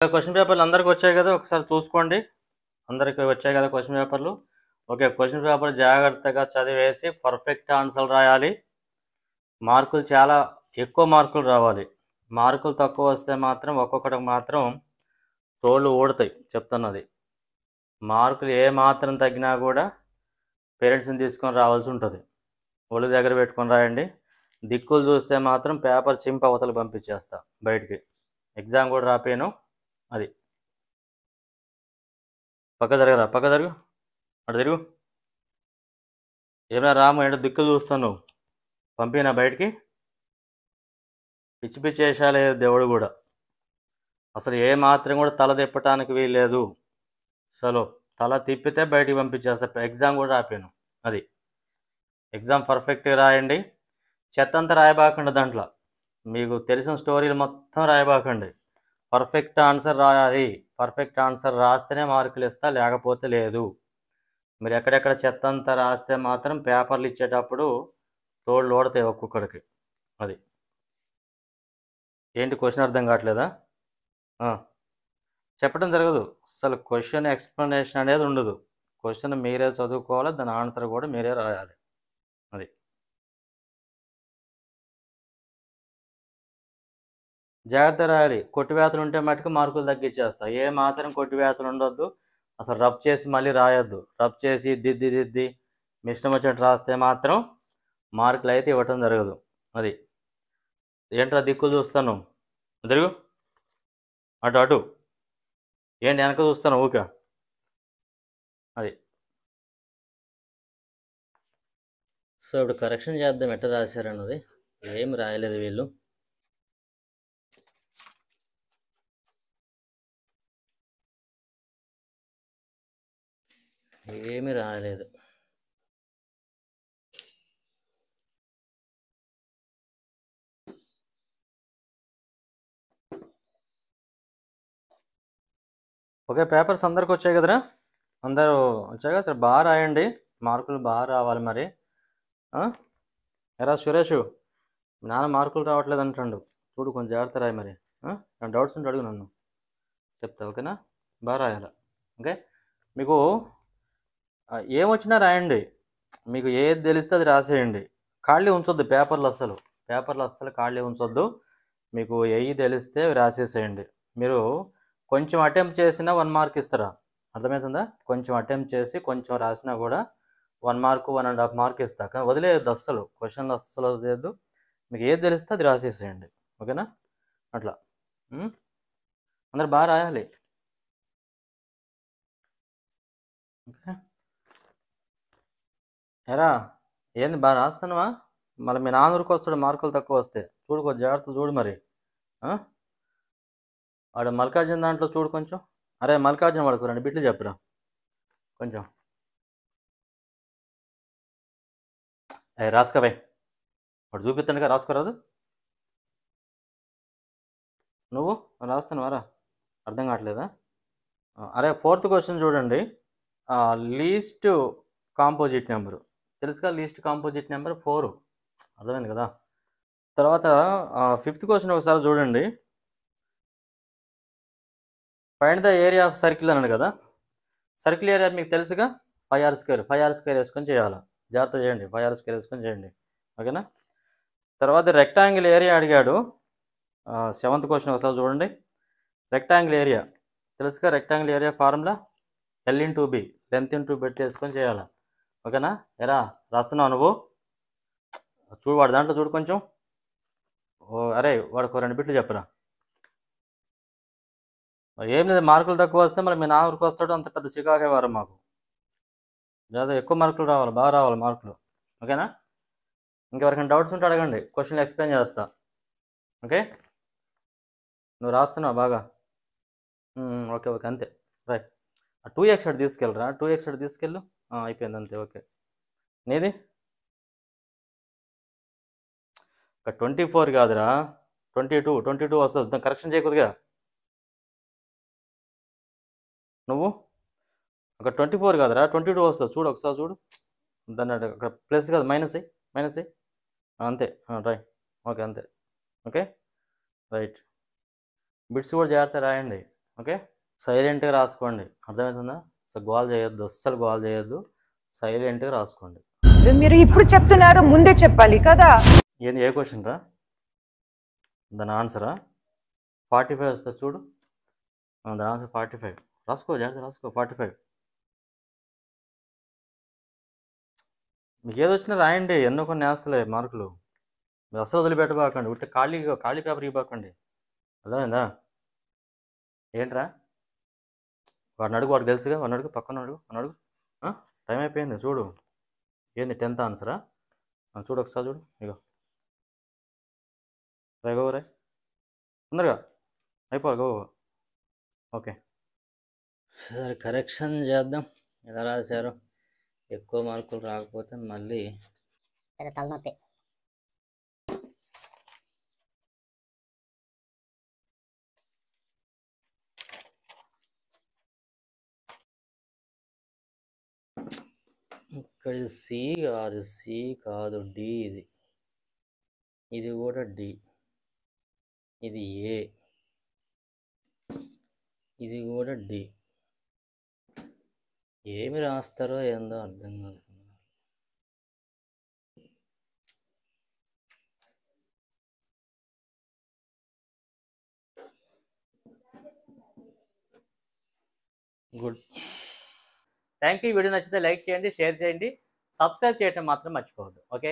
Question పేపర్లు అందరికి వచ్చాయి కదా, ఒకసారి చూసుకోండి. అందరికి వచ్చాయి కదా క్వశ్చన్ పేపర్లు. ఓకే, క్వశ్చన్ పేపర్ జాగ్రత్తగా చదివేసి పర్ఫెక్ట్ ఆన్సర్ రాయాలి. మార్కులు చాలా ఎక్కువ మార్కులు రావాలి. మార్కులు తక్కువ వస్తే మాత్రం ఒక్కొక్కటికి మాత్రం తోళ్ళు ఊడతాయి చెప్తున్నది. మార్కులు ఏ మాత్రం తగ్గినా కూడా పేరెంట్స్ని తీసుకొని రావాల్సి ఉంటుంది. ఒళ్ళు దగ్గర పెట్టుకొని రాయండి. దిక్కులు చూస్తే మాత్రం పేపర్ చింప అవతలు పంపించేస్తా బయటికి. ఎగ్జామ్ కూడా రాపోయాను. అది పక్క జరగరా, పక్క జరుగు, అటు తిరుగు. ఏమైనా రాము, ఏంటో దిక్కులు చూస్తాను, పంపినా బయటికి. పిచ్చి పిచ్చి వేసాలేదు దేవుడు కూడా. అసలు ఏ మాత్రం కూడా తల తిప్పటానికి వీల్లేదు. అసలు తల తిప్పితే బయటికి పంపించేస్తా. ఎగ్జామ్ కూడా రాపాను. అది ఎగ్జామ్ పర్ఫెక్ట్గా రాయండి. చెత్తంతా రాయబాకండి. దాంట్లో మీకు తెలిసిన స్టోరీలు మొత్తం రాయబాకండి. పర్ఫెక్ట్ ఆన్సర్ రాయాలి. పర్ఫెక్ట్ ఆన్సర్ రాస్తేనే మార్కులు ఇస్తా, లేకపోతే లేదు. మీరు ఎక్కడెక్కడ చెత్తంతా రాస్తే మాత్రం పేపర్లు ఇచ్చేటప్పుడు తోళ్ళు ఓడతాయి ఒక్కొక్కడికి. అది ఏంటి క్వశ్చన్ అర్థం కావట్లేదా? చెప్పడం జరగదు. అసలు క్వశ్చన్ ఎక్స్ప్లెనేషన్ అనేది ఉండదు. క్వశ్చన్ మీరే చదువుకోవాలి, దాని ఆన్సర్ కూడా మీరే రాయాలి. అది జాగ్రత్త రాయాలి. కొట్టివేతలు ఉంటే మటుకు మార్కులు తగ్గించేస్తా. ఏ మాత్రం కొట్టివేతలు ఉండొద్దు. అసలు రబ్ చేసి మళ్ళీ రాయొద్దు. రబ్ చేసి దిద్ది మీ ఇష్టం వచ్చినట్టు రాస్తే మాత్రం మార్కులు అయితే ఇవ్వటం జరగదు. అది ఏంట్రా దిక్కులు చూస్తాను, తిరుగు, అటు అటు. ఏంటి వెనక చూస్తాను ఊక. అది సో ఇప్పుడు కరెక్షన్ చేద్దాం, ఎట్లా రాశారన్నది. ఏమి రాయలేదు వీళ్ళు. ఏమి రాయలేదు. ఓకే, పేపర్స్ అందరికి వచ్చాయి కదరా? అందరూ వచ్చాక సరే బాగా రాయండి. మార్కులు బాగా రావాలి మరి. ఎరా సురేష్, మీ నాన్న మార్కులు రావట్లేదు అంటాడు. చూడు, కొంచెం జాగ్రత్త రాయి మరి. డౌట్స్ ఉంటే అడుగు, నన్ను చెప్తా. ఓకేనా? బాగా రాయాలి. ఓకే, మీకు ఏమొచ్చినా రాయండి. మీకు ఏది తెలిస్తే అది రాసేయండి. ఖాళీ ఉంచొద్దు పేపర్లు అస్సలు ఖాళీ ఉంచొద్దు. మీకు ఏవి తెలిస్తే రాసేసేయండి. మీరు కొంచెం అటెంప్ట్ చేసినా 1 మార్క్ ఇస్తారా? అర్థమవుతుందా? కొంచెం అటెంప్ట్ చేసి కొంచెం రాసినా కూడా 1 మార్కు 1.5 మార్క్ ఇస్తా. కానీ వదిలేదు అస్సలు, క్వశ్చన్లు అస్సలు వదిలేదు. మీకు ఏది తెలిస్తే అది రాసేసేయండి. ఓకేనా? అట్లా అందరు బాగా రాయాలి. ఓకే, ఎరా ఏంది బాగా రాస్తున్నావా? మళ్ళీ మీ నాన్న ఊరికి వస్తాడు మార్కులు తక్కువ వస్తే. చూడు, కొంచెం జాగ్రత్త చూడు మరి. ఆడ మల్లికార్జున దాంట్లో చూడు కొంచెం. అరే మల్లికార్జున వాడుకు 2 బిట్లు చెప్పురా కొంచెం. రాసుకోవే, వాడు చూపిస్తానుగా, రాసుకోరాదు. నువ్వు రాస్తున్నావారా? అర్థం కావట్లేదా? అరే 4th క్వశ్చన్ చూడండి. లీస్ట్ కాంపోజిట్ నెంబరు తెలుసుగా. Least composite number 4. అర్థమైంది కదా? తర్వాత 5th క్వశ్చన్ ఒకసారి చూడండి. Find the area of circle అన్నాడు కదా. సర్కిల్ ఏరియా మీకు తెలుసుగా, 5r². 5r² వేసుకొని చేయాలి. జాగ్రత్త చేయండి, 5r² వేసుకొని చేయండి. ఓకేనా? తర్వాత రెక్టాంగిల్ ఏరియా అడిగాడు. 7th క్వశ్చన్ ఒకసారి చూడండి. రెక్టాంగిల్ ఏరియా తెలుసుగా. Rectangle area formula L/B, length into breadth వేసుకొని చేయాలి. ఓకేనా? ఎరా రాస్తున్నావు నువ్వు? చూడు, వాడు దాంట్లో చూడు కొంచెం. అరే వాడికి 2 బిట్లు చెప్పరా. ఏం లేదు, మార్కులు తక్కువ వస్తే మరి మీ నాన్న ఊరికి వస్తాడు. అంత పెద్ద చికాకే వారు మాకు. లేదా ఎక్కువ మార్కులు రావాలి, బాగా రావాలి మార్కులు. ఓకేనా? ఇంకెవరికైనా డౌట్స్ ఉంటే అడగండి, క్వశ్చన్లు ఎక్స్ప్లెయిన్ చేస్తా. ఓకే, నువ్వు రాస్తున్నావు బాగా. ఓకే అంతే. రైట్. 2x అటు తీసుకెళ్ళరా, 2x అటు తీసుకెళ్ళు. అయిపోయింది అంతే. ఓకే, నీది 24 కాదురా, 22 వస్తుంది. కరెక్షన్ చేయకూడదుగా నువ్వు. 24 కాదురా, 22 వస్తుంది. చూడు ఒకసారి చూడు. దాన్ని అక్కడ ప్లస్ కాదు, మైనస్ అంతే. రైట్. ఓకే అంతే. Okay right. బిట్స్ కూడా జాగ్రత్త రాయండి. ఓకే, సైలెంట్గా రాసుకోండి. అర్థమవుతుందా? అసలు గోల్ చేయొద్దు, అస్సలు గోల్ చేయొద్దు, సైలెంట్గా రాసుకోండి. మీరు ఇప్పుడు చెప్తున్నారు, ముందే చెప్పాలి కదా. ఏంది, ఏ క్వశ్చన్ రా? దాని ఆన్సరా 45 వస్తుంది చూడు. దాని ఆన్సర్ 45. రాసుకో, జాగ్రత్త రాసుకో. 45. మీకు ఏది వచ్చినా రాయండి, ఎన్నో కొన్ని వేస్తలే మార్కులు. మీరు అస్సలు వదిలిపెట్టబాకండి, ఉట్టి ఖాళీ ఖాళీ పేపర్ ఇవ్వకండి. అర్థమైందా? ఏంట్రా? వాడిని అడుగు, వాడికి తెలుసుగా, వాడిని అడుగు, పక్కన అడుగు, అని అడుగు. టైం అయిపోయింది చూడు. ఏంది 10th ఆన్సరా? చూడు ఒకసారి చూడు. ఇగో రే తొందరగా అయిపో గో. ఓకే, సరే కరెక్షన్ చేద్దాం. ఎలా రాశారు? ఎక్కువ మార్కులు రాకపోతే మళ్ళీ పెద్ద తలనొప్పి. ఇక్కడ సి కాదు, సి కాదు, డి. ఇది కూడా డి. ఇది ఏ, ఇది కూడా డి. ఏమి రాస్తారో ఏందో అర్థం కాదు. గుడ్. Thank you. వీడియో నచ్చితే లైక్ చేయండి, షేర్ చేయండి, సబ్స్క్రైబ్ చేయటం మాత్రం మర్చిపోవద్దు. ఓకే.